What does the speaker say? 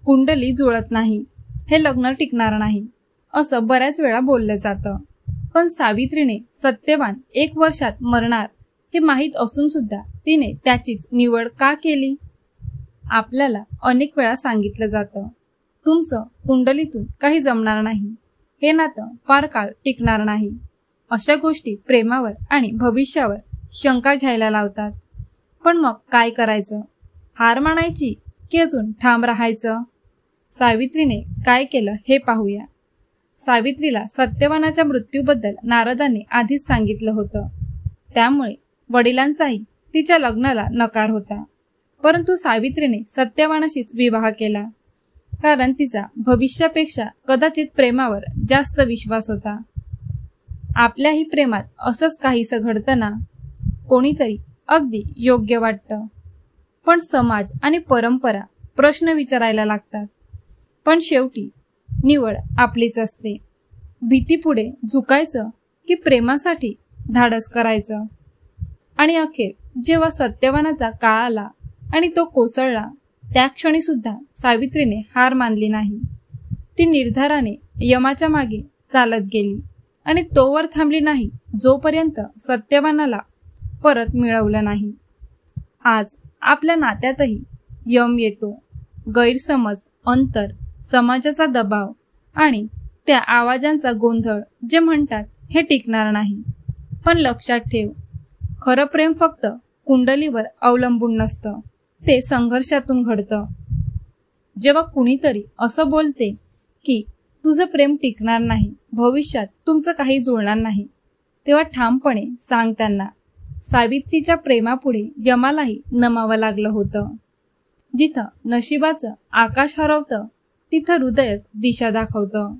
कुंडली जुळत नाही, हे लग्न टिकणार नाही असं बऱ्याच वेळा बोललं जातं. पण सावित्रीने सत्यवान 1 वर्षात मरणार हे माहीत असून सुद्धा तिने त्याचीच निवड का केली? आपल्याला अनेक वेळा सांगितलं जातं, तुमचं कुंडलीतून काही जमणार नाही, हे नातं फार काळ टिकणार नाही. अशा गोष्टी प्रेमावर आणि भविष्यावर शंका घ्यायला लावतात. पण मग काय करायचं? हार मानायची की अजून ठाम राहायचं? सावित्रीने काय केलं हे पाहूया. सावित्रीला सत्यवानाच्या मृत्यूबद्दल नारदांनी आधीच सांगितलं होतं. त्यामुळे वडिलांचाही तिच्या लग्नाला नकार होता. परंतु सावित्रीने सत्यवानाशीच विवाह केला, कारण तिचा भविष्यापेक्षा कदाचित प्रेमावर जास्त विश्वास होता. आपल्याही प्रेमात असंच काहीसं घडतं ना. कोणीतरी अगदी योग्य वाटतं, पण समाज आणि परंपरा प्रश्न विचारायला लागतात. पण शेवटी निवड आपलीच असते. भीतीपुढे झुकायचं की प्रेमासाठी धाडस करायचं? आणि अखेर जेव्हा सत्यवानाचा काळ आला आणि तो कोसळला, त्या क्षणी सुद्धा सावित्रीने हार मानली नाही. ती निर्धाराने यमाच्या मागे चालत गेली आणि तोवर थांबली नाही जोपर्यंत सत्यवानाला परत मिळवलं नाही. आज आपल्या नात्यातही यम येतो. गैरसमज, अंतर, समाजाचा दबाव आणि त्या आवाजांचा गोंधळ जे म्हणतात हे टिकणार नाही. पण लक्षात ठेव, खरं प्रेम फक्त कुंडलीवर अवलंबून नसतं, ते संघर्षातून घडतं. जेव्हा कुणीतरी असं बोलते की तुझं प्रेम टिकणार नाही, भविष्यात तुमचं काही जुळणार नाही, तेव्हा ठामपणे सांग त्यांना, सावित्रीच्या प्रेमापुढे यमालाही नमावं लागलं होतं. जिथं नशिबाचं आकाश हरवतं तिथं हृदयच दिशा दाखवतं.